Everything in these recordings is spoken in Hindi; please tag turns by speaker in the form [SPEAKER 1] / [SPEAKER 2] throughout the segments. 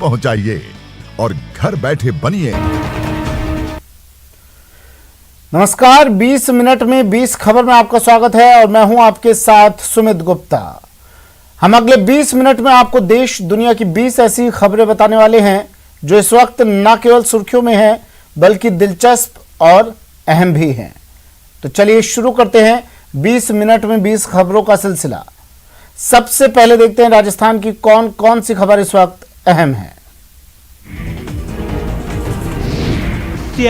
[SPEAKER 1] पहुंचाइए और घर बैठे बनिए।
[SPEAKER 2] नमस्कार, 20 मिनट में 20 खबर में आपका स्वागत है और मैं हूं आपके साथ सुमित गुप्ता। हम अगले 20 मिनट में आपको देश दुनिया की 20 ऐसी खबरें बताने वाले हैं जो इस वक्त न केवल सुर्खियों में हैं बल्कि दिलचस्प और अहम भी हैं। तो चलिए शुरू करते हैं 20 मिनट में 20 खबरों का सिलसिला। सबसे पहले देखते हैं राजस्थान की कौन कौन सी खबर इस वक्त अहम है।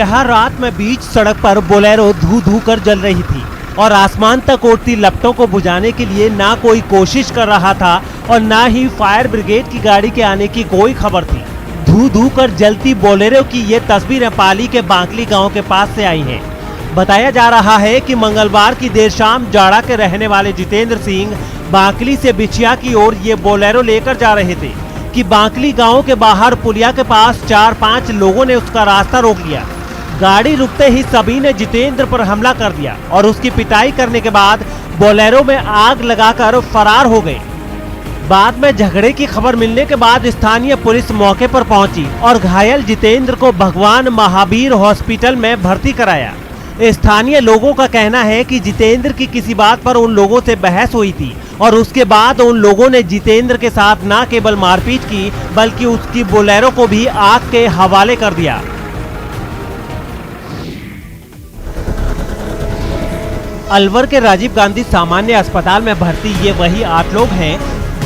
[SPEAKER 3] हर रात में बीच सड़क पर बोलेरो धू धू कर जल रही थी और आसमान तक उड़ती लपटों को बुझाने के लिए ना कोई कोशिश कर रहा था और ना ही फायर ब्रिगेड की गाड़ी के आने की कोई खबर थी। धू धू कर जलती बोलेरो की ये तस्वीरें पाली के बांकली गांव के पास से आई हैं। बताया जा रहा है कि मंगलवार की देर शाम जाड़ा के रहने वाले जितेंद्र सिंह बांकली से बिछिया की ओर ये बोलेरो लेकर जा रहे थे कि बांकली गांव के बाहर पुलिया के पास 4-5 लोगों ने उसका रास्ता रोक लिया। गाड़ी रुकते ही सभी ने जितेंद्र पर हमला कर दिया और उसकी पिटाई करने के बाद बोलेरो में आग लगाकर फरार हो गए। बाद में झगड़े की खबर मिलने के बाद स्थानीय पुलिस मौके पर पहुंची और घायल जितेंद्र को भगवान महावीर हॉस्पिटल में भर्ती कराया। स्थानीय लोगों का कहना है कि जितेंद्र की किसी बात पर उन लोगों से बहस हुई थी और उसके बाद उन लोगों ने जितेंद्र के साथ न केवल मारपीट की बल्कि उसकी बोलेरो को भी आग के हवाले कर दिया। अलवर के राजीव गांधी सामान्य अस्पताल में भर्ती ये वही 8 लोग हैं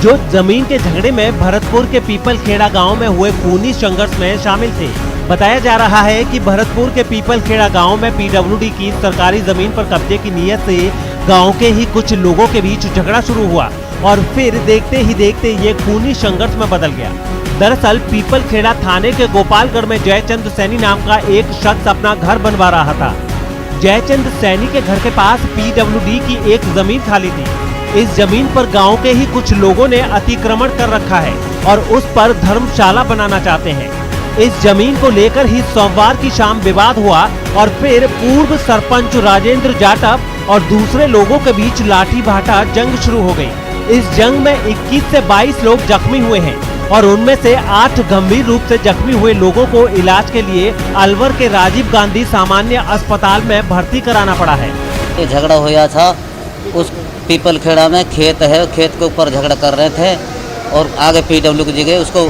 [SPEAKER 3] जो जमीन के झगड़े में भरतपुर के पीपल खेड़ा गांव में हुए खूनी संघर्ष में शामिल थे। बताया जा रहा है कि भरतपुर के पीपल खेड़ा गांव में पीडब्ल्यूडी की सरकारी जमीन पर कब्जे की नीयत से गांव के ही कुछ लोगों के बीच झगड़ा शुरू हुआ और फिर देखते ही देखते ये खूनी संघर्ष में बदल गया। दरअसल पीपल खेड़ा थाने के गोपालगढ़ में जयचंद सैनी नाम का एक शख्स अपना घर बनवा रहा था। जयचंद सैनी के घर के पास पीडब्ल्यूडी की एक जमीन खाली थी। इस जमीन पर गांव के ही कुछ लोगों ने अतिक्रमण कर रखा है और उस पर धर्मशाला बनाना चाहते हैं। इस जमीन को लेकर ही सोमवार की शाम विवाद हुआ और फिर पूर्व सरपंच राजेंद्र जाटव और दूसरे लोगों के बीच लाठी भाटा जंग शुरू हो गई। इस जंग में 21 से 22 लोग जख्मी हुए हैं और उनमें से 8 गंभीर रूप से जख्मी हुए लोगों को इलाज के लिए अलवर के राजीव गांधी सामान्य अस्पताल में भर्ती कराना पड़ा है।
[SPEAKER 4] ये झगड़ा हुआ था, उस पीपल खेड़ा में खेत है, खेत के ऊपर झगड़ा कर रहे थे और आगे पीडब्ल्यू की जगह उसको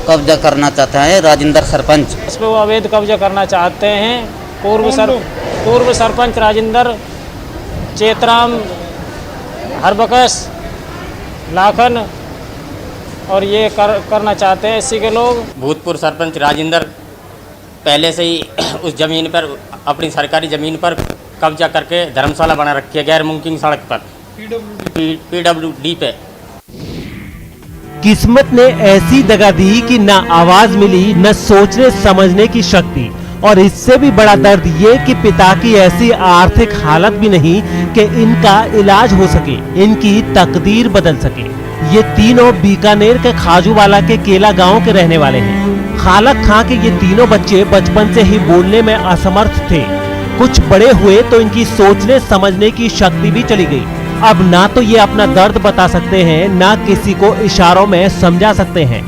[SPEAKER 4] कब्जा करना चाहते हैं राजेंद्र सरपंच।
[SPEAKER 5] इस पे वो अवैध कब्जा करना चाहते हैं। पूर्व सरपंच राजेंद्र, चेतराम, हरबकस, लाखन और ये करना चाहते हैं इसी के लोग।
[SPEAKER 6] भूतपूर्व सरपंच राजेंद्र पहले से ही उस जमीन पर, अपनी सरकारी जमीन पर कब्जा करके धर्मशाला बना रखी है गैर मुमकिन सड़क पर पीडब्ल्यूडी पे।
[SPEAKER 3] किस्मत ने ऐसी दगा दी कि न आवाज मिली न सोचने समझने की शक्ति और इससे भी बड़ा दर्द ये कि पिता की ऐसी आर्थिक हालत भी नहीं कि इनका इलाज हो सके, इनकी तकदीर बदल सके। ये तीनों बीकानेर के खाजूवाला के केला गांव के रहने वाले हैं। खालक खां के ये तीनों बच्चे बचपन से ही बोलने में असमर्थ थे। कुछ बड़े हुए तो इनकी सोचने समझने की शक्ति भी चली गई। अब ना तो ये अपना दर्द बता सकते हैं ना किसी को इशारों में समझा सकते हैं।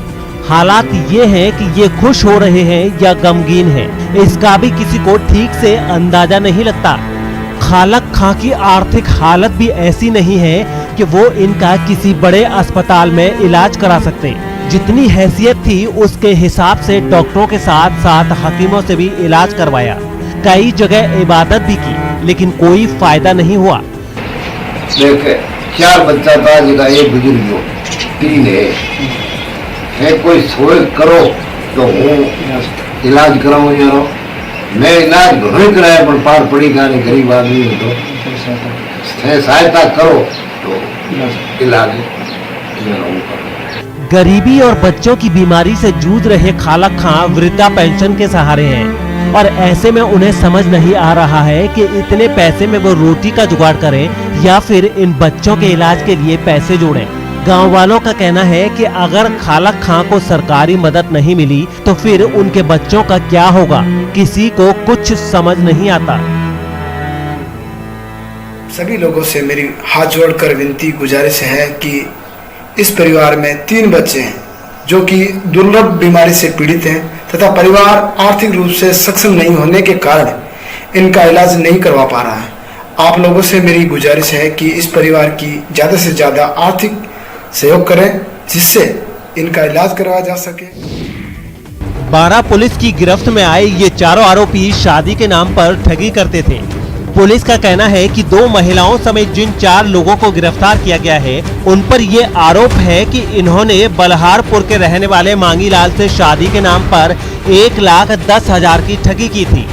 [SPEAKER 3] हालात ये हैं कि ये खुश हो रहे हैं या गमगीन हैं, इसका भी किसी को ठीक से अंदाजा नहीं लगता। खालक खां की आर्थिक हालत भी ऐसी नहीं है कि वो इनका किसी बड़े अस्पताल में इलाज करा सकते। जितनी हैसियत थी उसके हिसाब से डॉक्टरों के साथ साथ हकीमों से भी इलाज करवाया। कई जगह इबादत भी की लेकिन कोई फायदा नहीं हुआ।
[SPEAKER 7] देखे 4 बच्चा था जिसका एक बुजुर्ग हो, 3 है कोई सोच करो तो हूँ इलाज कराऊँ यारो। मैं इलाज घरों कराया पर पार पड़ी गाने गरीब आदमी हो तो सहायता करो तो इलाज
[SPEAKER 3] गरीबी और बच्चों की बीमारी से जूझ रहे खालक खां वृद्धा पेंशन के सहारे हैं और ऐसे में उन्हें समझ नहीं आ रहा है कि इतने पैसे में वो रोटी का जुगाड़ करें या फिर इन बच्चों के इलाज के लिए पैसे जोड़ें। गांव वालों का कहना है कि अगर खालक खां को सरकारी मदद नहीं मिली तो फिर उनके बच्चों का क्या होगा, किसी को कुछ समझ नहीं आता।
[SPEAKER 8] सभी लोगों से मेरी हाथ जोड़कर विनती गुजारिश है कि इस परिवार में 3 बच्चे हैं जो कि दुर्लभ बीमारी से पीड़ित हैं तथा परिवार आर्थिक रूप से सक्षम नहीं होने के कारण इनका इलाज नहीं करवा पा रहा है। आप लोगों से मेरी गुजारिश है कि इस परिवार की ज़्यादा से ज़्यादा आर्थिक सहयोग करें जिससे इनका इलाज करवाया जा सके।
[SPEAKER 3] 12 पुलिस की गिरफ्त में आए ये चारों आरोपी शादी के नाम पर ठगी करते थे। पुलिस का कहना है कि 2 महिलाओं समेत जिन 4 लोगों को गिरफ्तार किया गया है उन पर ये आरोप है कि इन्होंने बल्हारपुर के रहने वाले मांगीलाल से शादी के नाम पर 1,10,000 की ठगी की थी।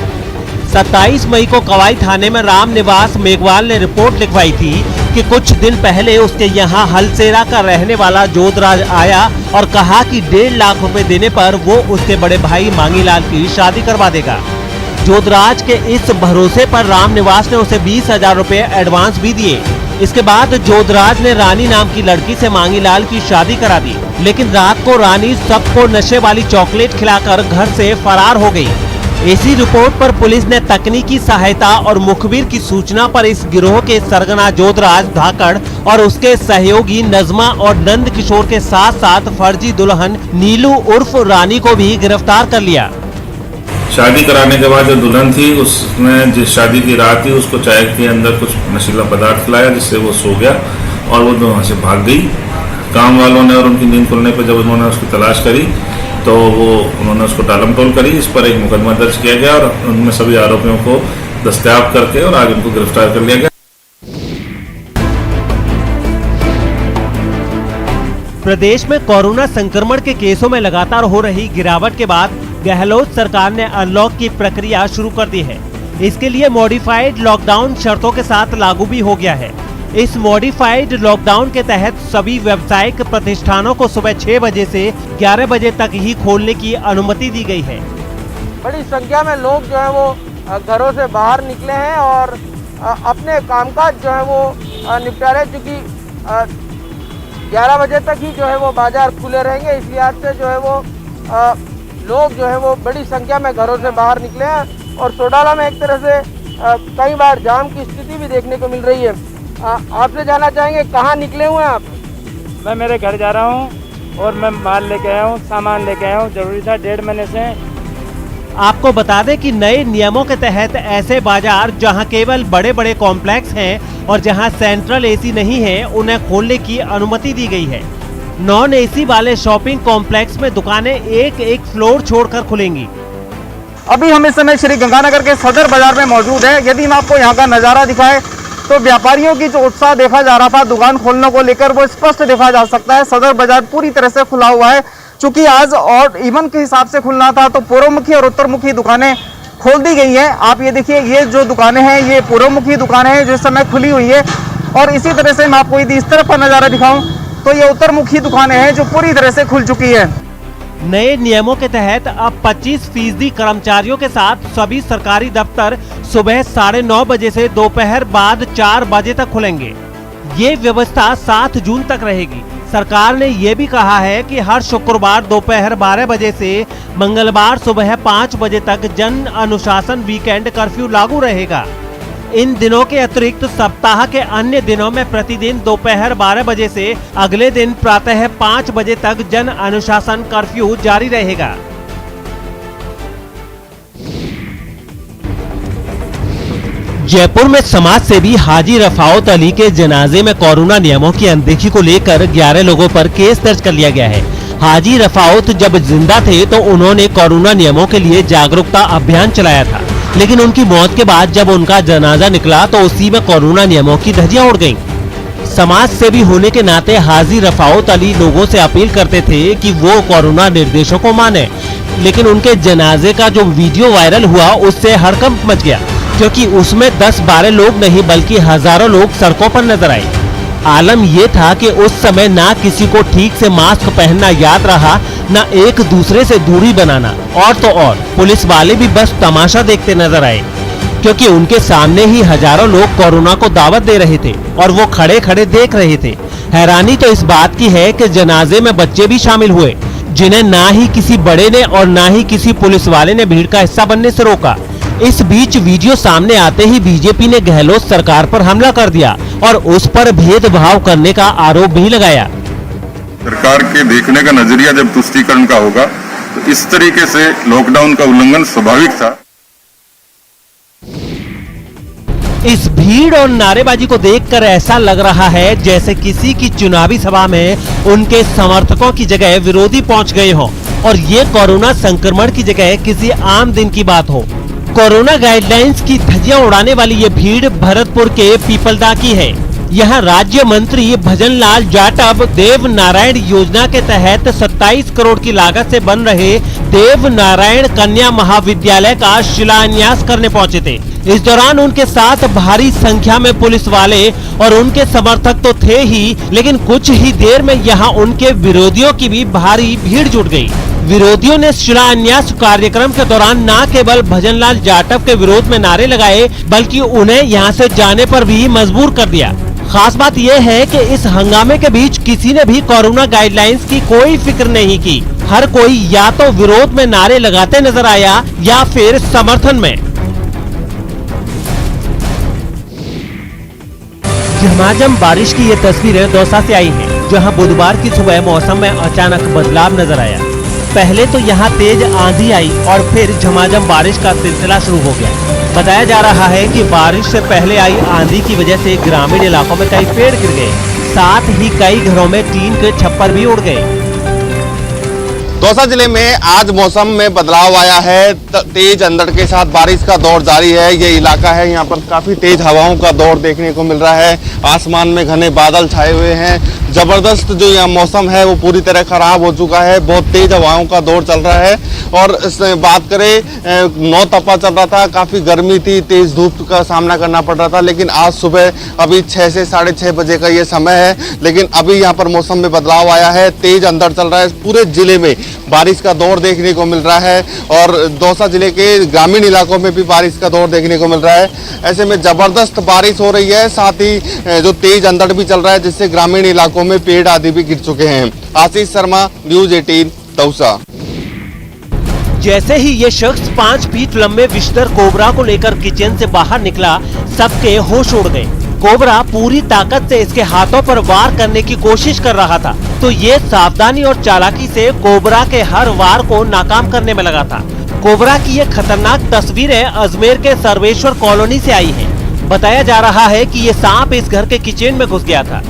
[SPEAKER 3] 27 मई को कवाई थाने में राम निवास मेघवाल ने रिपोर्ट लिखवाई थी कि कुछ दिन पहले उसके यहाँ हलसेरा का रहने वाला जोधराज आया और कहा कि 1.5 लाख रुपए देने पर वो उसके बड़े भाई मांगीलाल की शादी करवा देगा। जोधराज के इस भरोसे पर राम निवास ने उसे 20,000 रुपए एडवांस भी दिए। इसके बाद जोधराज ने रानी नाम की लड़की से मांगीलाल की शादी करा दी, लेकिन रात को रानी सबको नशे वाली चॉकलेट खिलाकर घर से फरार हो गई। इसी रिपोर्ट पर पुलिस ने तकनीकी सहायता और मुखबिर की सूचना पर इस गिरोह के सरगना जोधराज धाकड़ और उसके सहयोगी नजमा और नंद किशोर के साथ साथ फर्जी दुल्हन नीलू उर्फ रानी को भी गिरफ्तार कर लिया।
[SPEAKER 9] शादी कराने के बाद जो दुल्हन थी उसने जिस शादी की रात थी उसको चाय के अंदर कुछ नशीला पदार्थ खिलाया जिससे वो सो गया और वो वहाँ से भाग गई। काम वालों ने और उनकी नींद खुलने पर जब उन्होंने उसकी तलाश करी तो उन्होंने उसको टालम टोल करी। इस पर एक मुकदमा दर्ज किया गया और उनमें सभी आरोपियों को दस्तयाब करके और आज उनको गिरफ्तार कर लिया गया।
[SPEAKER 3] प्रदेश में कोरोना संक्रमण के केसों में लगातार हो रही गिरावट के बाद गहलोत सरकार ने अनलॉक की प्रक्रिया शुरू कर दी है। इसके लिए मॉडिफाइड लॉकडाउन शर्तों के साथ लागू भी हो गया है। इस मॉडिफाइड लॉकडाउन के तहत सभी व्यावसायिक प्रतिष्ठानों को सुबह 6 बजे से 11 बजे तक ही खोलने की अनुमति दी गई है।
[SPEAKER 10] बड़ी संख्या में लोग जो है वो घरों से बाहर निकले हैं और अपने कामकाज जो है वो निपटा रहे, क्योंकि 11 बजे तक ही जो है वो बाजार खुले रहेंगे। इस लिहाज से जो है वो लोग जो है वो बड़ी संख्या में घरों से बाहर निकले हैं और सोडाला में एक तरह से कई बार जाम की स्थिति भी देखने को मिल रही है। आपसे जानना चाहेंगे कहाँ निकले हुए हैं आप?
[SPEAKER 5] मैं मेरे घर जा रहा हूँ और मैं माल लेके आया हूँ, सामान लेके आया हूँ, जरूरी था 1.5 महीने से।
[SPEAKER 3] आपको बता दें कि नए नियमों के तहत ऐसे बाजार जहां केवल बड़े बड़े कॉम्प्लेक्स हैं और जहां सेंट्रल एसी नहीं है उन्हें खोलने की अनुमति दी गई है। नॉन एसी वाले शॉपिंग कॉम्प्लेक्स में दुकानें एक फ्लोर छोड़कर खुलेंगी।
[SPEAKER 10] अभी हम इस समय श्री गंगानगर के सदर बाजार में मौजूद है। यदि हम आपको यहाँ का नज़ारा दिखाएं तो व्यापारियों की जो उत्साह देखा जा रहा था दुकान खोलने को लेकर वो स्पष्ट देखा जा सकता है। सदर बाजार पूरी तरह से खुला हुआ है। चूंकि आज और इवन के हिसाब से खुलना था तो पूर्वमुखी और उत्तरमुखी दुकानें खोल दी गई हैं। आप ये देखिए, ये जो दुकानें हैं ये पूर्वमुखी दुकानें हैं जो इस समय खुली हुई है और इसी तरह से मैं आपको यदि इस तरफ का नज़ारा दिखाऊं तो ये उत्तरमुखी दुकानें हैं जो पूरी तरह से खुल चुकी है।
[SPEAKER 3] नए नियमों के तहत अब 25% कर्मचारियों के साथ सभी सरकारी दफ्तर सुबह 9:30 बजे से दोपहर बाद 4 बजे तक खुलेंगे। ये व्यवस्था 7 जून तक रहेगी। सरकार ने ये भी कहा है कि हर शुक्रवार दोपहर 12 बजे से मंगलवार सुबह 5 बजे तक जन अनुशासन वीकेंड कर्फ्यू लागू रहेगा। इन दिनों के अतिरिक्त सप्ताह के अन्य दिनों में प्रतिदिन दोपहर 12 बजे से अगले दिन प्रातः 5 बजे तक जन अनुशासन कर्फ्यू जारी रहेगा। जयपुर में समाज सेवी हाजी रफाउत अली के जनाजे में कोरोना नियमों की अनदेखी को लेकर 11 लोगों पर केस दर्ज कर लिया गया है। हाजी रफाउत जब जिंदा थे तो उन्होंने कोरोना नियमों के लिए जागरूकता अभियान चलाया था, लेकिन उनकी मौत के बाद जब उनका जनाजा निकला तो उसी में कोरोना नियमों की धज्जियां उड़ गईं। समाज सेवी होने के नाते हाजी रफाउत अली लोगों से अपील करते थे कि वो कोरोना निर्देशों को माने, लेकिन उनके जनाजे का जो वीडियो वायरल हुआ उससे हड़कंप मच गया, क्योंकि उसमें 10-12 लोग नहीं बल्कि हजारों लोग सड़कों पर नजर आए। आलम यह था कि उस समय ना किसी को ठीक से मास्क पहनना याद रहा, ना एक दूसरे से दूरी बनाना, और तो और पुलिस वाले भी बस तमाशा देखते नजर आए, क्योंकि उनके सामने ही हजारों लोग कोरोना को दावत दे रहे थे और वो खड़े खड़े देख रहे थे। हैरानी तो इस बात की है कि जनाजे में बच्चे भी शामिल हुए, जिन्हें ना ही किसी बड़े ने और ना ही किसी पुलिस वाले ने भीड़ का हिस्सा बनने से रोका। इस बीच वीडियो सामने आते ही बीजेपी ने गहलोत सरकार पर हमला कर दिया और उस पर भेदभाव करने का आरोप भी लगाया।
[SPEAKER 9] सरकार के देखने का नजरिया जब तुष्टीकरण का होगा तो इस तरीके से लॉकडाउन का उल्लंघन स्वाभाविक था।
[SPEAKER 3] इस भीड़ और नारेबाजी को देखकर ऐसा लग रहा है जैसे किसी की चुनावी सभा में उनके समर्थकों की जगह विरोधी पहुंच गए हों और ये कोरोना संक्रमण की जगह किसी आम दिन की बात हो। कोरोना गाइडलाइंस की धज्जियां उड़ाने वाली ये भीड़ भरतपुर के पीपलदा की है। यहाँ राज्य मंत्री भजनलाल जाटव देव नारायण योजना के तहत 27 करोड़ की लागत से बन रहे देव नारायण कन्या महाविद्यालय का शिलान्यास करने पहुंचे थे। इस दौरान उनके साथ भारी संख्या में पुलिस वाले और उनके समर्थक तो थे ही, लेकिन कुछ ही देर में यहाँ उनके विरोधियों की भी भारी भीड़ जुट गई। विरोधियों ने शिलान्यास कार्यक्रम के दौरान न केवल भजनलाल जाटव के विरोध में नारे लगाए बल्कि उन्हें यहाँ से जाने पर भी मजबूर कर दिया। खास बात यह है कि इस हंगामे के बीच किसी ने भी कोरोना गाइडलाइंस की कोई फिक्र नहीं की। हर कोई या तो विरोध में नारे लगाते नजर आया या फिर समर्थन में। झमाझम बारिश की ये तस्वीरें दौसा से आई हैं, जहां बुधवार की सुबह मौसम में अचानक बदलाव नजर आया। पहले तो यहां तेज आंधी आई और फिर झमाझम बारिश का सिलसिला शुरू हो गया। बताया जा रहा है कि बारिश से पहले आई आंधी की वजह से ग्रामीण इलाकों में कई पेड़ गिर गए, साथ ही कई घरों में टीन के छप्पर भी उड़ गए।
[SPEAKER 10] दौसा जिले में आज मौसम में बदलाव आया है। तेज अंधड़ के साथ बारिश का दौर जारी है। ये इलाका है, यहाँ पर काफी तेज हवाओं का दौर देखने को मिल रहा है। आसमान में घने बादल छाए हुए हैं। जबरदस्त जो यहाँ मौसम है वो पूरी तरह खराब हो चुका है। बहुत तेज हवाओं का दौर चल रहा है। और बात करें 9 तपा चल रहा था, काफी गर्मी थी, तेज धूप का सामना करना पड़ रहा था। लेकिन आज सुबह अभी 6 से 6:30 बजे का ये समय है, लेकिन अभी यहाँ पर मौसम में बदलाव आया है। तेज अंधड़ चल रहा है। पूरे जिले में बारिश का दौर देखने को मिल रहा है और दौसा जिले के ग्रामीण इलाकों में भी बारिश का दौर देखने को मिल रहा है। ऐसे में जबरदस्त बारिश हो रही है, साथ ही जो तेज अंधड़ भी चल रहा है, जिससे ग्रामीण इलाकों में पेड़ आदि भी गिर चुके हैं। आशीष शर्मा, न्यूज़ 18 दौसा।
[SPEAKER 3] जैसे ही ये शख्स 5 फीट लंबे विषधर कोबरा को लेकर किचन से बाहर निकला, सबके होश उड़ गए। कोबरा पूरी ताकत से इसके हाथों पर वार करने की कोशिश कर रहा था, तो ये सावधानी और चालाकी से कोबरा के हर वार को नाकाम करने में लगा था। कोबरा की ये खतरनाक तस्वीरें अजमेर के सर्वेश्वर कॉलोनी से आई हैं। बताया जा रहा है कि ये सांप इस घर के किचन में घुस गया था।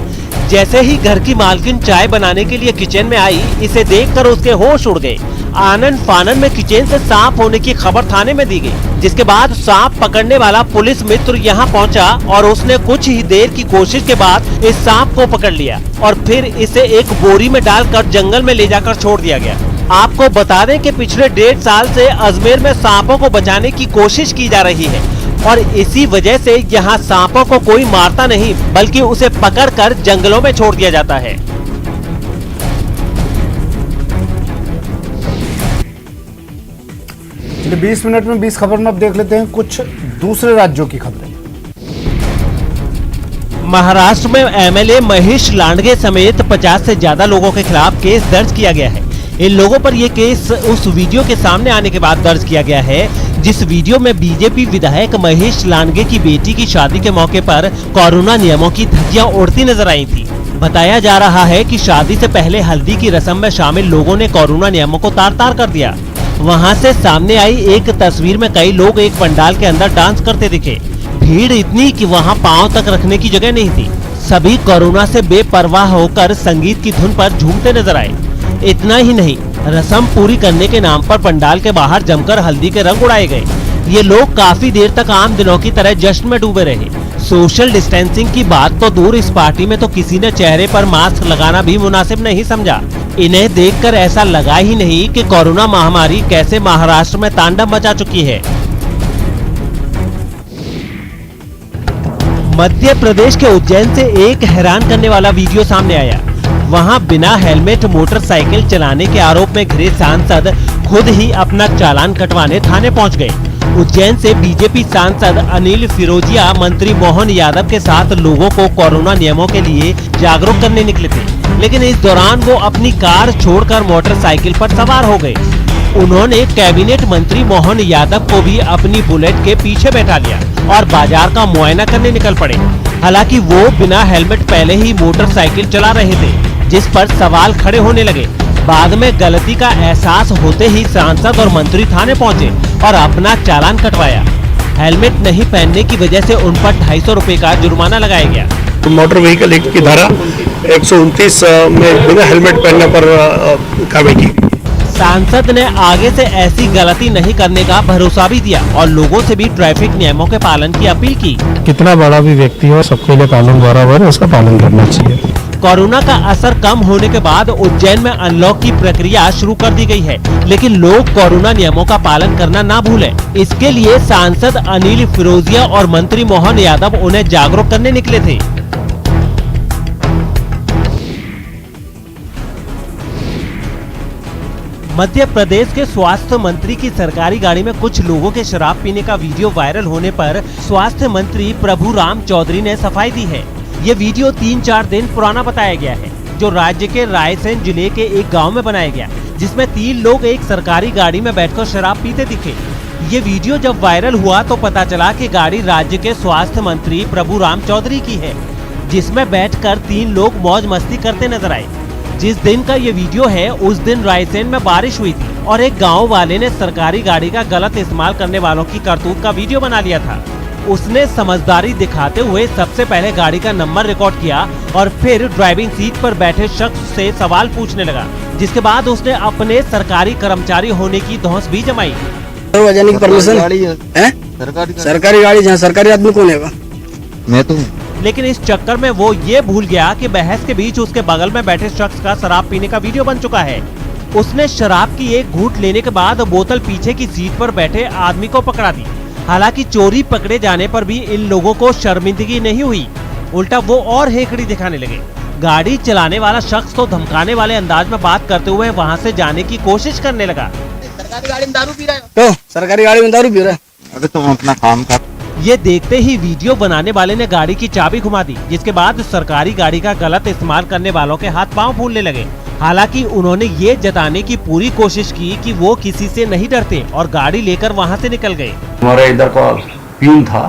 [SPEAKER 3] जैसे ही घर की मालकिन चाय बनाने के लिए किचन में आई, इसे देखकर उसके होश उड़ गए। आनन फानन में किचन से सांप होने की खबर थाने में दी गई, जिसके बाद सांप पकड़ने वाला पुलिस मित्र यहां पहुंचा और उसने कुछ ही देर की कोशिश के बाद इस सांप को पकड़ लिया और फिर इसे एक बोरी में डालकर जंगल में ले जाकर छोड़ दिया गया। आपको बता दें कि पिछले 1.5 साल से अजमेर में सांपों को बचाने की कोशिश की जा रही है और इसी वजह से यहाँ सांपों को कोई मारता नहीं, बल्कि उसे पकड़कर जंगलों में छोड़ दिया जाता है।
[SPEAKER 2] चलिए 20 मिनट में 20 खबर में अब देख लेते हैं कुछ दूसरे राज्यों की खबरें।
[SPEAKER 3] महाराष्ट्र में एमएलए महेश लांडगे समेत 50 से ज्यादा लोगों के खिलाफ केस दर्ज किया गया है। इन लोगों पर यह केस उस वीडियो के सामने आने के बाद दर्ज किया गया है, जिस वीडियो में बीजेपी विधायक महेश लांडगे की बेटी की शादी के मौके पर कोरोना नियमों की धज्जियां उड़ती नजर आई थी। बताया जा रहा है कि शादी से पहले हल्दी की रस्म में शामिल लोगों ने कोरोना नियमों को तार-तार कर दिया। वहां से सामने आई एक तस्वीर में कई लोग एक पंडाल के अंदर डांस करते दिखे। भीड़ इतनी कि वहां पांव तक रखने की जगह नहीं थी। सभी कोरोना से बेपरवाह होकर संगीत की धुन पर झूमते नजर आए। इतना ही नहीं, रस्म पूरी करने के नाम पर पंडाल के बाहर जमकर हल्दी के रंग उड़ाए गए। ये लोग काफी देर तक आम दिनों की तरह जश्न में डूबे रहे। सोशल डिस्टेंसिंग की बात तो दूर, इस पार्टी में तो किसी ने चेहरे पर मास्क लगाना भी मुनासिब नहीं समझा। इन्हें देखकर ऐसा लगा ही नहीं कि कोरोना महामारी कैसे महाराष्ट्र में तांडव मचा चुकी है। मध्य प्रदेश के उज्जैन से एक हैरान करने वाला वीडियो सामने आया। वहां बिना हेलमेट मोटरसाइकिल चलाने के आरोप में घिरे सांसद खुद ही अपना चालान कटवाने थाने पहुंच गए। उज्जैन से बीजेपी सांसद अनिल फिरोजिया मंत्री मोहन यादव के साथ लोगों को कोरोना नियमों के लिए जागरूक करने निकले थे, लेकिन इस दौरान वो अपनी कार छोड़कर मोटरसाइकिल पर सवार हो गए। उन्होंने कैबिनेट मंत्री मोहन यादव को भी अपनी बुलेट के पीछे बैठा लिया और बाजार का मुआयना करने निकल पड़े। हालांकि वो बिना हेलमेट पहले ही मोटरसाइकिल चला रहे थे। जिस पर सवाल खड़े होने लगे। बाद में गलती का एहसास होते ही सांसद और मंत्री थाने पहुंचे और अपना चालान कटवाया। हेलमेट नहीं पहनने की वजह से उन पर 250 रुपए का जुर्माना लगाया गया।
[SPEAKER 11] मोटर व्हीकल एक्ट की धारा 129 में बिना हेलमेट पहनने पर कार्रवाई की।
[SPEAKER 3] सांसद ने आगे से ऐसी गलती नहीं करने का भरोसा भी दिया और लोगों से भी ट्रैफिक नियमों के पालन की अपील की।
[SPEAKER 11] कितना बड़ा भी व्यक्ति हो, सबके लिए कानून बराबर है, उसका पालन करना चाहिए।
[SPEAKER 3] कोरोना का असर कम होने के बाद उज्जैन में अनलॉक की प्रक्रिया शुरू कर दी गई है, लेकिन लोग कोरोना नियमों का पालन करना ना भूलें। इसके लिए सांसद अनिल फिरोजिया और मंत्री मोहन यादव उन्हें जागरूक करने निकले थे। मध्य प्रदेश के स्वास्थ्य मंत्री की सरकारी गाड़ी में कुछ लोगों के शराब पीने का वीडियो वायरल होने पर स्वास्थ्य मंत्री प्रभुराम चौधरी ने सफाई दी है। ये वीडियो 3-4 दिन पुराना बताया गया है, जो राज्य के रायसेन जिले के एक गांव में बनाया गया, जिसमें 3 लोग एक सरकारी गाड़ी में बैठकर शराब पीते दिखे। ये वीडियो जब वायरल हुआ तो पता चला कि गाड़ी राज्य के स्वास्थ्य मंत्री प्रभुराम चौधरी की है, जिसमें बैठकर 3 लोग मौज मस्ती करते नजर आए। जिस दिन का ये वीडियो है उस दिन रायसेन में बारिश हुई थी और एक गाँव वाले ने सरकारी गाड़ी का गलत इस्तेमाल करने वालों की करतूत का वीडियो बना लिया था। उसने समझदारी दिखाते हुए सबसे पहले गाड़ी का नंबर रिकॉर्ड किया और फिर ड्राइविंग सीट पर बैठे शख्स से सवाल पूछने लगा, जिसके बाद उसने अपने सरकारी कर्मचारी होने की धौंस भी जमाई।
[SPEAKER 11] की परमिशन है? सरकारी गाड़ी जहाँ सरकारी आदमी कौन है? मैं तो।
[SPEAKER 3] लेकिन इस चक्कर में वो ये भूल गया कि बहस के बीच उसके बगल में बैठे शख्स का शराब पीने का वीडियो बन चुका है। उसने शराब की एक घूंट लेने के बाद बोतल पीछे की सीट पर बैठे आदमी को पकड़ा दी। हालांकि चोरी पकड़े जाने पर भी इन लोगों को शर्मिंदगी नहीं हुई, उल्टा वो और हेकड़ी दिखाने लगे। गाड़ी चलाने वाला शख्स तो धमकाने वाले अंदाज में बात करते हुए वहां से जाने की कोशिश करने लगा।
[SPEAKER 11] सरकारी गाड़ी में दारू पी रहा है? तो सरकारी गाड़ी में दारू पी रहा है? अबे तुम अपना काम कर।
[SPEAKER 3] ये देखते ही वीडियो बनाने वाले ने गाड़ी की चाबी घुमा दी, जिसके बाद सरकारी गाड़ी का गलत इस्तेमाल करने वालों के हाथ पांव फूलने लगे। हालांकि उन्होंने ये जताने की पूरी कोशिश की कि वो किसी से नहीं डरते और गाड़ी लेकर वहां से निकल गए।
[SPEAKER 12] हमारा इधर का प्यून था,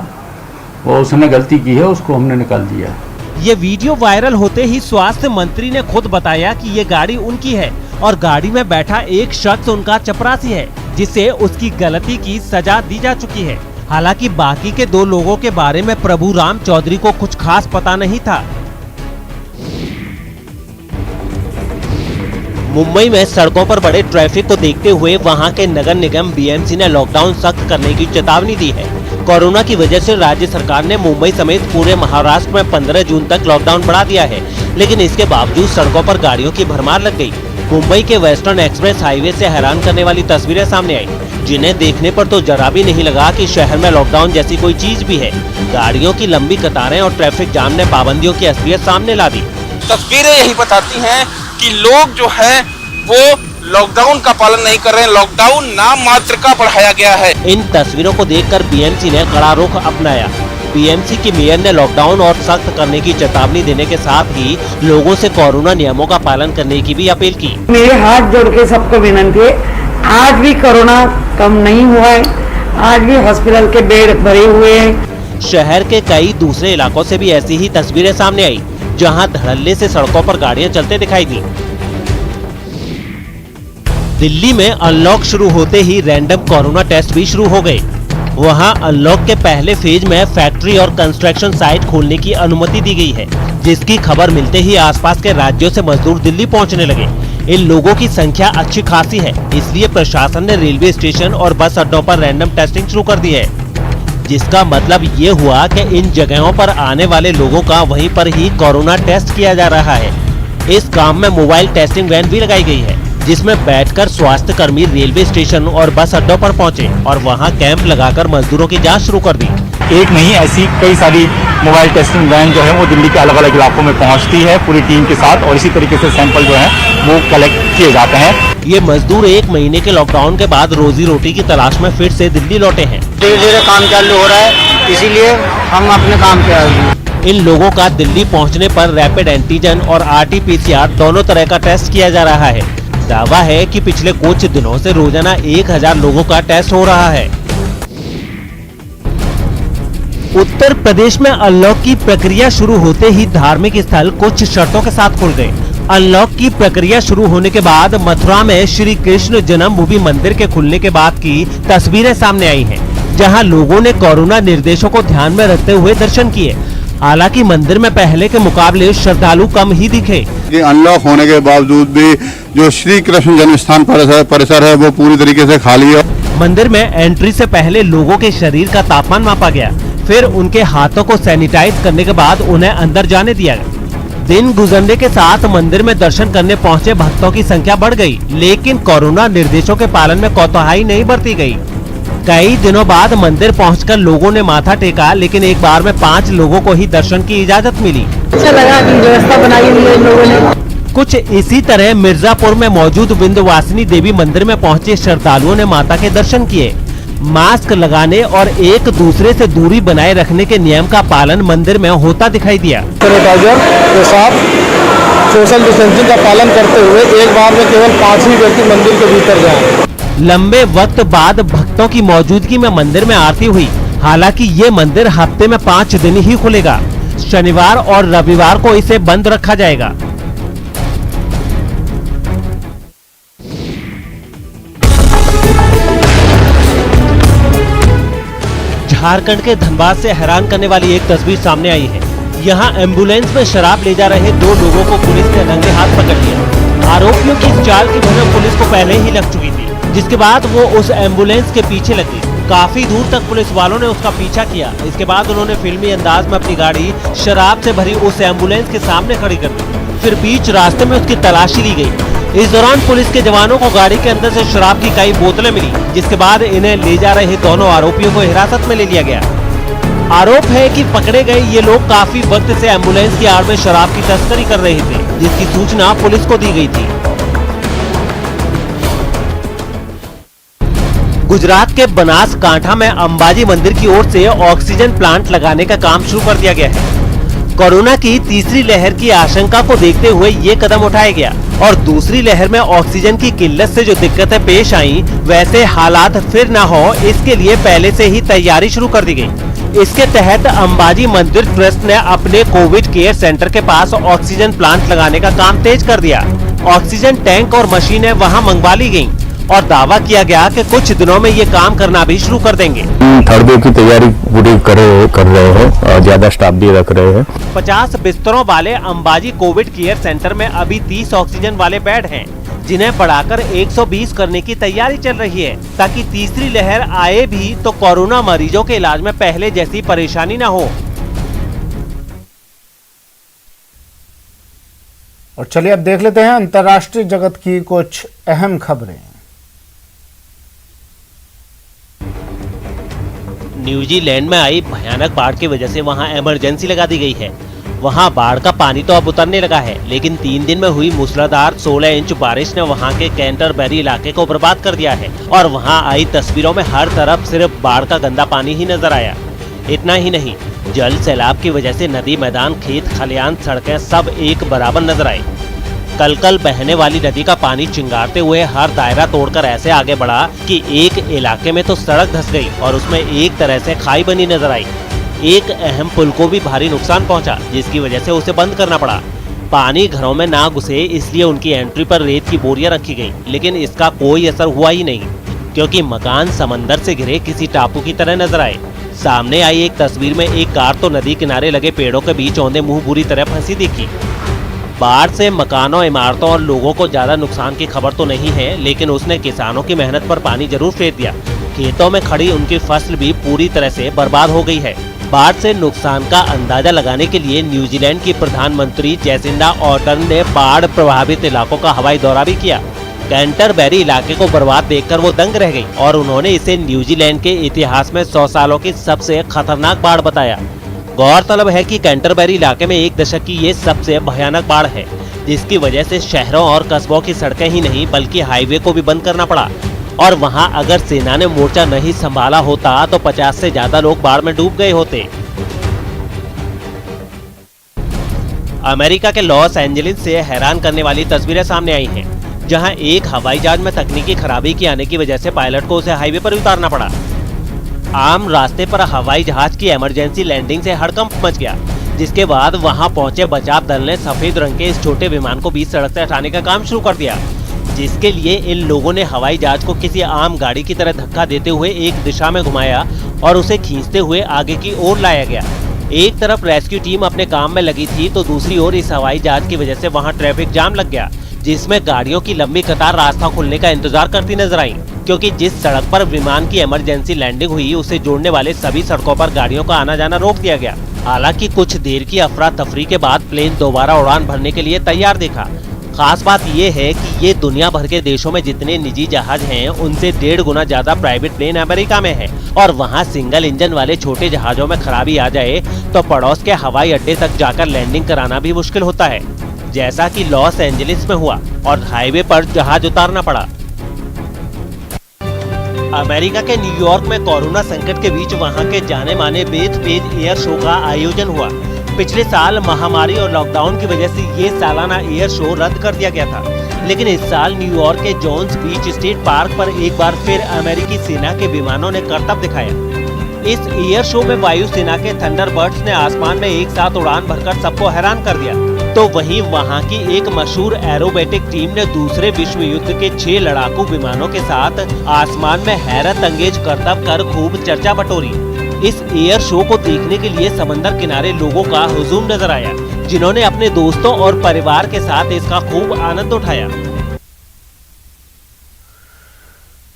[SPEAKER 12] वो उसने गलती की है, उसको हमने निकाल दिया।
[SPEAKER 3] ये वीडियो वायरल होते ही स्वास्थ्य मंत्री ने खुद बताया कि ये गाड़ी उनकी है और गाड़ी में बैठा एक शख्स उनका चपरासी है, जिसे उसकी गलती की सजा दी जा चुकी है। हालांकि बाकी के 2 लोगों के बारे में प्रभुराम चौधरी को कुछ खास पता नहीं था। मुंबई में सड़कों पर बड़े ट्रैफिक को देखते हुए वहां के नगर निगम बीएमसी ने लॉकडाउन सख्त करने की चेतावनी दी है। कोरोना की वजह से राज्य सरकार ने मुंबई समेत पूरे महाराष्ट्र में 15 जून तक लॉकडाउन बढ़ा दिया है, लेकिन इसके बावजूद सड़कों पर गाड़ियों की भरमार लग गई। मुंबई के वेस्टर्न एक्सप्रेस हाईवे से हैरान करने वाली तस्वीरें सामने आई, जिन्हें देखने पर तो जरा भी नहीं लगा कि शहर में लॉकडाउन जैसी कोई चीज भी है। गाड़ियों की लंबी कतारें और ट्रैफिक जाम ने पाबंदियों की असलियत सामने ला दी।
[SPEAKER 13] तस्वीरें यही बताती हैं कि लोग जो है वो लॉकडाउन का पालन नहीं कर रहे हैं, लॉकडाउन नाम मात्र का बढ़ाया गया है।
[SPEAKER 3] इन तस्वीरों को देखकर बीएमसी ने कड़ा रुख अपनाया। बीएमसी के मेयर ने लॉकडाउन और सख्त करने की चेतावनी देने के साथ ही लोगों से कोरोना नियमों का पालन करने की भी अपील की।
[SPEAKER 14] मेरे हाथ जोड़ के सबको विनती है, आज भी कोरोना कम नहीं हुआ है, आज भी हॉस्पिटल के बेड भरे हुए हैं।
[SPEAKER 3] शहर के कई दूसरे इलाकों से भी ऐसी ही तस्वीरें सामने आई, जहां धड़ल्ले से सड़कों पर गाड़ियां चलते दिखाई दी। दिल्ली में अनलॉक शुरू होते ही रैंडम कोरोना टेस्ट भी शुरू हो गए। वहां अनलॉक के पहले फेज में फैक्ट्री और कंस्ट्रक्शन साइट खोलने की अनुमति दी गई है, जिसकी खबर मिलते ही आसपास के राज्यों से मजदूर दिल्ली पहुंचने लगे। इन लोगों की संख्या अच्छी खासी है, इसलिए प्रशासन ने रेलवे स्टेशन और बस अड्डों पर रैंडम टेस्टिंग शुरू कर दी है, जिसका मतलब ये हुआ कि इन जगहों पर आने वाले लोगों का वहीं पर ही कोरोना टेस्ट किया जा रहा है। इस काम में मोबाइल टेस्टिंग वैन भी लगाई गई है, जिसमें बैठकर स्वास्थ्य कर्मी रेलवे स्टेशन और बस अड्डों पर पहुंचे और वहां कैंप लगाकर मजदूरों की जांच शुरू कर दी।
[SPEAKER 12] एक नहीं, ऐसी कई सारी मोबाइल टेस्टिंग वैन जो है वो दिल्ली के अलग अलग इलाकों में पहुंचती है पूरी टीम के साथ, और इसी तरीके से सैंपल जो है वो कलेक्ट किए जाते हैं।
[SPEAKER 3] ये मजदूर 1 महीने के लॉकडाउन के बाद रोजी रोटी की तलाश में फिर से दिल्ली लौटे हैं।
[SPEAKER 11] धीरे धीरे काम चालू हो रहा है, इसीलिए हम अपने काम पे आए।
[SPEAKER 3] इन लोगों का दिल्ली पहुंचने पर रैपिड एंटीजन और RT-PCR दोनों तरह का टेस्ट किया जा रहा है। दावा है कि पिछले कुछ दिनों से रोजाना 1000 लोगों का टेस्ट हो रहा है। उत्तर प्रदेश में अनलॉक की प्रक्रिया शुरू होते ही धार्मिक स्थल कुछ शर्तों के साथ खुल गए। अनलॉक की प्रक्रिया शुरू होने के बाद मथुरा में श्री कृष्ण जन्मभूमि मंदिर के खुलने के बाद की तस्वीरें सामने आई हैं, जहां लोगों ने कोरोना निर्देशों को ध्यान में रखते हुए दर्शन किए। हालांकि मंदिर में पहले के मुकाबले श्रद्धालु कम ही दिखे।
[SPEAKER 15] अनलॉक होने के बावजूद भी जो श्री कृष्ण जन्म स्थान परिसर है वो पूरी तरीके से खाली है।
[SPEAKER 3] मंदिर में एंट्री से पहले लोगों के शरीर का तापमान मापा गया, फिर उनके हाथों को सैनिटाइज करने के बाद उन्हें अंदर जाने दिया गया। दिन गुजरने के साथ मंदिर में दर्शन करने पहुंचे भक्तों की संख्या बढ़ गई, लेकिन कोरोना निर्देशों के पालन में कोताही नहीं बरती गई। कई दिनों बाद मंदिर पहुंचकर लोगों ने माथा टेका, लेकिन एक बार में 5 लोगों को ही दर्शन की इजाजत मिली।
[SPEAKER 14] अच्छा लगा कि व्यवस्था बनाई हुई है इन लोगों ने।
[SPEAKER 3] कुछ इसी तरह मिर्जापुर में मौजूद विंध्यवासिनी देवी मंदिर में पहुंचे श्रद्धालुओं ने माता के दर्शन किए। मास्क लगाने और एक दूसरे से दूरी बनाए रखने के नियम का पालन मंदिर में होता दिखाई दिया।
[SPEAKER 10] सैनिटाइजर के साथ सोशल डिस्टेंसिंग का पालन करते हुए एक बार में केवल 5 ही व्यक्ति मंदिर के भीतर जाएं।
[SPEAKER 3] लंबे वक्त बाद भक्तों की मौजूदगी में मंदिर में आरती हुई। हालांकि ये मंदिर हफ्ते में 5 दिन ही खुलेगा। शनिवार और रविवार को इसे बंद रखा जाएगा। झारखंड के धनबाद से हैरान करने वाली एक तस्वीर सामने आई है। यहाँ एम्बुलेंस में शराब ले जा रहे 2 लोगों को पुलिस ने रंगे हाथ पकड़ लिया। आरोपियों की इस चाल की भनक पुलिस को पहले ही लग चुकी थी, जिसके बाद वो उस एम्बुलेंस के पीछे लगी। काफी दूर तक पुलिस वालों ने उसका पीछा किया। इसके बाद उन्होंने फिल्मी अंदाज में अपनी गाड़ी शराब से भरी उस एम्बुलेंस के सामने खड़ी कर दी। फिर बीच रास्ते में उसकी तलाशी ली गई। इस दौरान पुलिस के जवानों को गाड़ी के अंदर से शराब की कई बोतलें मिली, जिसके बाद इन्हें ले जा रहे दोनों आरोपियों को हिरासत में ले लिया गया। आरोप है कि पकड़े गए ये लोग काफी वक्त से एम्बुलेंस की आड़ में शराब की तस्करी कर रहे थे, जिसकी सूचना पुलिस को दी गई थी। गुजरात के बनासकांठा में अंबाजी मंदिर की ओर से ऑक्सीजन प्लांट लगाने का काम शुरू कर दिया गया है। कोरोना की तीसरी लहर की आशंका को देखते हुए ये कदम उठाया गया और दूसरी लहर में ऑक्सीजन की किल्लत से जो दिक्कतें पेश आईं, वैसे हालात फिर न हो, इसके लिए पहले से ही तैयारी शुरू कर दी गई। इसके तहत अंबाजी मंदिर ट्रस्ट ने अपने कोविड केयर सेंटर के पास ऑक्सीजन प्लांट लगाने का काम तेज कर दिया। ऑक्सीजन टैंक और मशीनें वहां मंगवा ली गयी और दावा किया गया कि कुछ दिनों में ये काम करना भी शुरू कर देंगे।
[SPEAKER 12] थर्ड वेव की तैयारी पूरी कर रहे हैं और ज्यादा स्टाफ भी रख रहे हैं।
[SPEAKER 3] 50 बिस्तरों वाले अंबाजी कोविड केयर सेंटर में अभी 30 ऑक्सीजन वाले बेड हैं, जिन्हें बढ़ाकर 120 करने की तैयारी चल रही है, ताकि तीसरी लहर आए भी तो कोरोना मरीजों के इलाज में पहले जैसी परेशानी न हो।
[SPEAKER 2] और चलिए अब देख लेते हैं अंतर्राष्ट्रीय जगत की कुछ अहम खबरें।
[SPEAKER 3] न्यूजीलैंड में आई भयानक बाढ़ की वजह से वहां इमरजेंसी लगा दी गई है। वहां बाढ़ का पानी तो अब उतरने लगा है, लेकिन 3 दिन में हुई मूसलाधार 16 इंच बारिश ने वहां के कैंटरबरी इलाके को बर्बाद कर दिया है और वहां आई तस्वीरों में हर तरफ सिर्फ बाढ़ का गंदा पानी ही नजर आया। इतना ही नहीं, जल सैलाब की वजह से नदी, मैदान, खेत खलियान, सड़कें सब एक बराबर नजर आए। कल बहने वाली नदी का पानी चिंगारते हुए हर दायरा तोड़कर ऐसे आगे बढ़ा कि एक इलाके में तो सड़क धंस गई और उसमें एक तरह से खाई बनी नजर आई। एक अहम पुल को भी भारी नुकसान पहुंचा, जिसकी वजह से उसे बंद करना पड़ा। पानी घरों में ना घुसे, इसलिए उनकी एंट्री पर रेत की बोरियां रखी गई, लेकिन इसका कोई असर हुआ ही नहीं, क्योंकि मकान समंदर से घिरे किसी टापू की तरह नजर आए। सामने आई एक तस्वीर में एक कार तो नदी किनारे लगे पेड़ों के बीच औंधे मुंह बुरी तरह फंसी दिखी। बाढ़ से मकानों, इमारतों और लोगों को ज्यादा नुकसान की खबर तो नहीं है, लेकिन उसने किसानों की मेहनत पर पानी जरूर फेर दिया। खेतों में खड़ी उनकी फसल भी पूरी तरह से बर्बाद हो गई है। बाढ़ से नुकसान का अंदाजा लगाने के लिए न्यूजीलैंड की प्रधानमंत्री जैसिंडा आर्डर्न ने बाढ़ प्रभावित इलाकों का हवाई दौरा भी किया। कैंटरबरी इलाके को बर्बाद देखकर वो दंग रह गई और उन्होंने इसे न्यूजीलैंड के इतिहास में 100 सालों की सबसे खतरनाक बाढ़ बताया। गौरतलब है कि कैंटरबरी इलाके में 1 दशक की ये सबसे भयानक बाढ़ है, जिसकी वजह से शहरों और कस्बों की सड़कें ही नहीं बल्कि हाईवे को भी बंद करना पड़ा। और वहां अगर सेना ने मोर्चा नहीं संभाला होता तो 50 से ज्यादा लोग बाढ़ में डूब गए होते। अमेरिका के लॉस एंजलिस से हैरान करने वाली तस्वीरें सामने आई हैं, जहां एक हवाई जहाज में तकनीकी खराबी की आने की वजह से पायलट को उसे हाईवे पर उतारना पड़ा। आम रास्ते पर हवाई जहाज की इमरजेंसी लैंडिंग से हड़कंप मच गया, जिसके बाद वहां पहुंचे बचाव दल ने सफेद रंग के इस छोटे विमान को बीच सड़क से हटाने का काम शुरू कर दिया, जिसके लिए इन लोगों ने हवाई जहाज को किसी आम गाड़ी की तरह धक्का देते हुए एक दिशा में घुमाया और उसे खींचते हुए आगे की ओर लाया गया। एक तरफ रेस्क्यू टीम अपने काम में लगी थी तो दूसरी ओर इस हवाई जहाज की वजह से वहां ट्रैफिक जाम लग गया, जिसमें गाड़ियों की लंबी कतार रास्ता खुलने का इंतजार करती नजर आई, क्योंकि जिस सड़क पर विमान की इमरजेंसी लैंडिंग हुई उसे जोड़ने वाले सभी सड़कों पर गाड़ियों का आना जाना रोक दिया गया। हालांकि कुछ देर की अफरा तफरी के बाद प्लेन दोबारा उड़ान भरने के लिए तैयार देखा। खास बात यह है कि ये दुनिया भर के देशों में जितने निजी जहाज हैं उनसे 1.5 गुना ज्यादा प्राइवेट प्लेन अमेरिका में है, और वहाँ सिंगल इंजन वाले छोटे जहाजों में खराबी आ जाए तो पड़ोस के हवाई अड्डे तक जाकर लैंडिंग कराना भी मुश्किल होता है, जैसा कि लॉस एंजलिस में हुआ और हाईवे पर जहाज उतारना पड़ा। अमेरिका के न्यूयॉर्क में कोरोना संकट के बीच वहां के जाने माने बेथपेज एयर शो का आयोजन हुआ। पिछले साल महामारी और लॉकडाउन की वजह से ये सालाना एयर शो रद्द कर दिया गया था, लेकिन इस साल न्यूयॉर्क के जॉन्स बीच स्टेट पार्क पर एक बार फिर अमेरिकी सेना के विमानों ने करतब दिखाया। इस एयर शो में वायुसेना के थंडरबर्ड्स ने आसमान में एक साथ उड़ान भरकर सबको हैरान कर दिया, तो वहीं वहां की एक मशहूर एरोबेटिक टीम ने दूसरे विश्व युद्ध के 6 लड़ाकू विमानों के साथ आसमान में हैरत अंगेज करतब कर खूब चर्चा बटोरी। इस एयर शो को देखने के लिए समंदर किनारे लोगों का हुजूम नजर आया, जिन्होंने अपने दोस्तों और परिवार के साथ इसका खूब आनंद उठाया।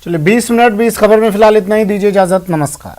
[SPEAKER 2] चलिए 20 मिनट 20 खबर में फिलहाल इतना ही, दीजिए इजाजत, नमस्कार।